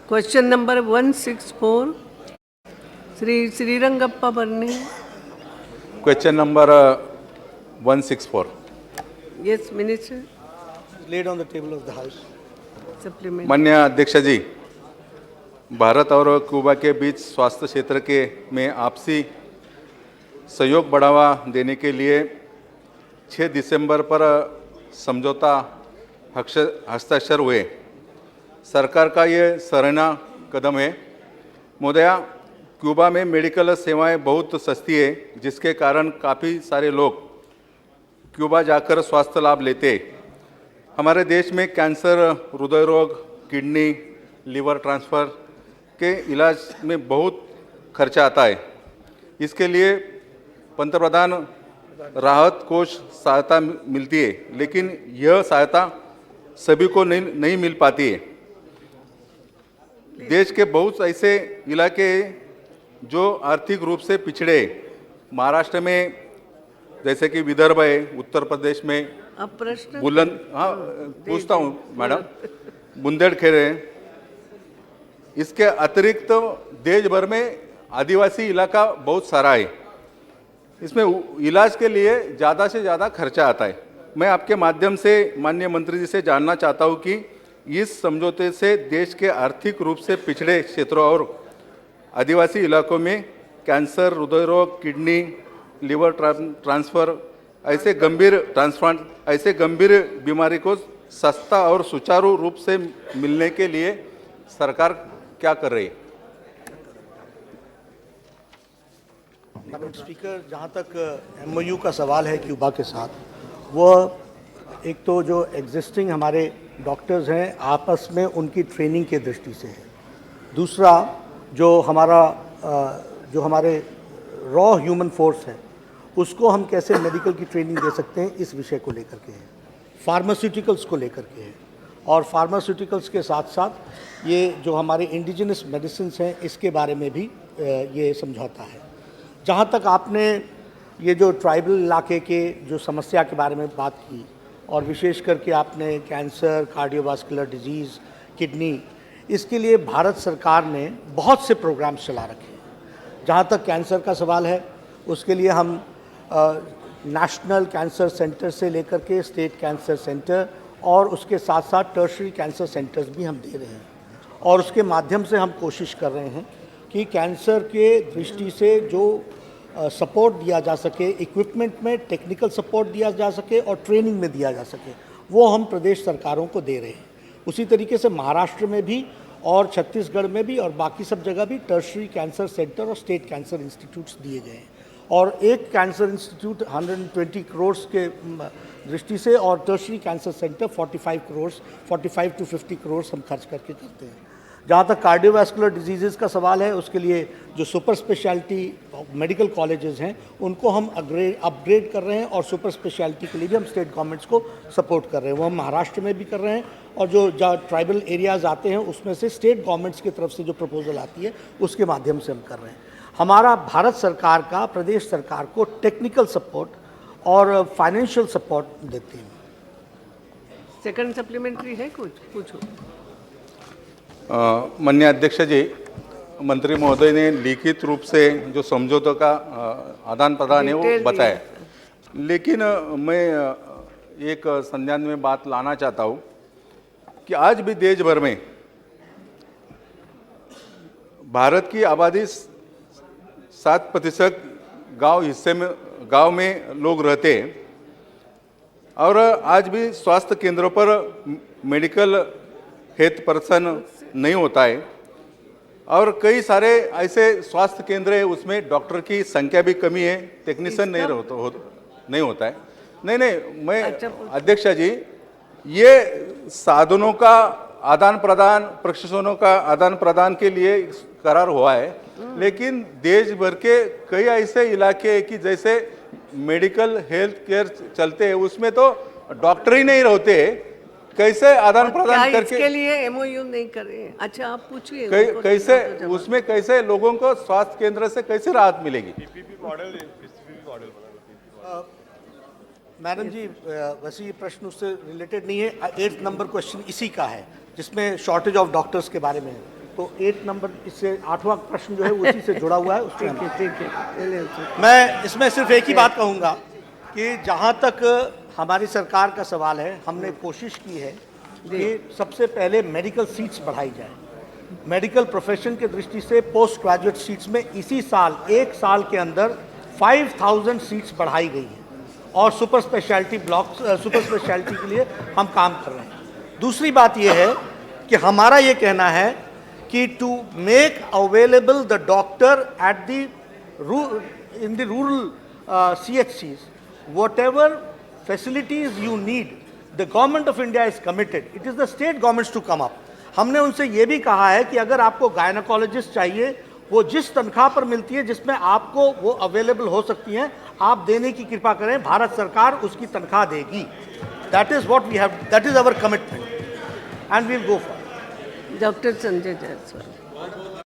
Question number 164, Sri Srirangappa Barni. Question number 164. Yes, Minister. Laid on the table of the House. Supplement. माननीय अध्यक्ष जी, भारत और Cuba के बीच स्वास्थ्य क्षेत्र के में आपसी सहयोग बढ़ावा देने के लिए 6 दिसंबर पर समझौता हस्ताक्षर हुए। सरकार का ये सराहनीय कदम है। महोदया, क्यूबा में मेडिकल सेवाएं बहुत सस्ती है, जिसके कारण काफ़ी सारे लोग क्यूबा जाकर स्वास्थ्य लाभ लेते। हमारे देश में कैंसर, हृदय रोग, किडनी, लीवर ट्रांसफ़र के इलाज में बहुत खर्चा आता है। इसके लिए पंतप्रधान राहत कोष सहायता मिलती है, लेकिन यह सहायता सभी को नहीं मिल पाती है। देश के बहुत ऐसे इलाके जो आर्थिक रूप से पिछड़े, महाराष्ट्र में जैसे कि विदर्भ है, उत्तर प्रदेश में अब प्रश्न बुलंद, हाँ पूछता हूँ मैडम, बुंदेलखंड है। इसके अतिरिक्त तो देश भर में आदिवासी इलाका बहुत सारा है। इसमें इलाज के लिए ज़्यादा से ज़्यादा खर्चा आता है। मैं आपके माध्यम से माननीय मंत्री जी से जानना चाहता हूँ कि इस समझौते से देश के आर्थिक रूप से पिछड़े क्षेत्रों और आदिवासी इलाकों में कैंसर, हृदय रोग, किडनी, लीवर ट्रांसफ़र ऐसे गंभीर बीमारी को सस्ता और सुचारू रूप से मिलने के लिए सरकार क्या कर रही है? मैडम स्पीकर, जहाँ तक MOU का सवाल है क्यूबा के साथ, वह एक तो जो एग्जिस्टिंग हमारे डॉक्टर्स हैं आपस में उनकी ट्रेनिंग के दृष्टि से है। दूसरा जो हमारे रॉ ह्यूमन फोर्स है उसको हम कैसे मेडिकल की ट्रेनिंग दे सकते हैं, इस विषय को लेकर के है। फार्मास्यूटिकल्स को लेकर के है, और फार्मास्यूटिकल्स के साथ साथ ये जो हमारे इंडिजिनस मेडिसिन हैं इसके बारे में भी ये समझौता है। जहाँ तक आपने ये जो ट्राइबल इलाके के जो समस्या के बारे में बात की, और विशेष करके आपने कैंसर, कार्डियोवास्कुलर डिजीज़, किडनी, इसके लिए भारत सरकार ने बहुत से प्रोग्राम्स चला रखे हैं। जहाँ तक कैंसर का सवाल है, उसके लिए हम नेशनल कैंसर सेंटर से लेकर के स्टेट कैंसर सेंटर और उसके साथ साथ टर्शरी कैंसर सेंटर्स भी हम दे रहे हैं, और उसके माध्यम से हम कोशिश कर रहे हैं कि कैंसर के दृष्टि से जो सपोर्ट दिया जा सके, इक्विपमेंट में टेक्निकल सपोर्ट दिया जा सके और ट्रेनिंग में दिया जा सके, वो हम प्रदेश सरकारों को दे रहे हैं। उसी तरीके से महाराष्ट्र में भी और छत्तीसगढ़ में भी और बाकी सब जगह भी टर्शरी कैंसर सेंटर और स्टेट कैंसर इंस्टीट्यूट्स दिए गए हैं। और एक कैंसर इंस्टीट्यूट 120 करोड़ के दृष्टि से और tertiary cancer centre 45 to 50 crore हम खर्च करके करते हैं। जहाँ तक कार्डियोवास्कुलर डिजीज़ का सवाल है, उसके लिए जो सुपर स्पेशलिटी मेडिकल कॉलेजेस हैं उनको हम अपग्रेड कर रहे हैं, और सुपर स्पेशलिटी के लिए भी हम स्टेट गवर्नमेंट्स को सपोर्ट कर रहे हैं। वो हम महाराष्ट्र में भी कर रहे हैं, और जो ट्राइबल एरियाज़ आते हैं उसमें से स्टेट गवर्नमेंट्स की तरफ से जो प्रपोजल आती है उसके माध्यम से हम कर रहे हैं। हमारा भारत सरकार का प्रदेश सरकार को टेक्निकल सपोर्ट और फाइनेंशियल सपोर्ट देते हैं। सेकंड सप्लीमेंट्री है कुछ पूछो। माननीय अध्यक्ष जी, मंत्री महोदय ने लिखित रूप से जो समझौतों का आदान प्रदान है वो बताया, लेकिन मैं एक संज्ञान में बात लाना चाहता हूँ कि आज भी देश भर में भारत की आबादी 7% गांव में लोग रहते हैं, और आज भी स्वास्थ्य केंद्रों पर मेडिकल हेल्थ पर्सन नहीं होता है, और कई सारे ऐसे स्वास्थ्य केंद्र है उसमें डॉक्टर की संख्या भी कमी है, टेक्नीशियन नहीं होता है। नहीं, मैं अध्यक्ष जी, ये साधनों का आदान प्रदान, प्रशिक्षणों का आदान प्रदान के लिए करार हुआ है, लेकिन देश भर के कई ऐसे इलाके हैं कि जैसे मेडिकल हेल्थ केयर चलते हैं उसमें तो डॉक्टर ही नहीं रहते, कैसे आदान प्रदान करके इसके लिए MOU नहीं करे? अच्छा आप पूछिए कैसे उसमें कैसे लोगों को स्वास्थ्य केंद्र से कैसे राहत मिलेगी? मैडम जी, वैसे ये प्रश्न उससे रिलेटेड नहीं है। 8th नंबर क्वेश्चन इसी का है जिसमें शॉर्टेज ऑफ डॉक्टर्स के बारे में तो 8 नंबर इससे 8वां प्रश्न जो है वो उसी से जुड़ा हुआ है उसमें ठीक है चलिए सर। मैं इसमें सिर्फ एक ही बात कहूँगा कि जहाँ तक हमारी सरकार का सवाल है, हमने कोशिश की है कि सबसे पहले मेडिकल सीट्स बढ़ाई जाए। मेडिकल प्रोफेशन के दृष्टि से पोस्ट ग्रेजुएट सीट्स में इसी साल 1 साल के अंदर 5000 सीट्स बढ़ाई गई हैं और सुपर स्पेशलिटी सुपर स्पेशलिटी के लिए हम काम कर रहे हैं। दूसरी बात यह है कि हमारा ये कहना है कि to make available the doctor at the in the rural CHCs, whatever facilities you need, the government of India is committed. It is the state governments to come up. हमने उनसे ये भी कहा है कि अगर आपको गायनोकोलॉजिस्ट चाहिए, वो जिस तनख्वाह पर मिलती है जिसमें आपको वो अवेलेबल हो सकती हैं, आप देने की कृपा करें, भारत सरकार उसकी तनख्वाह देगी। That is what we have, that is our commitment and we will go for it. Doctor Sanjay Jaiswal.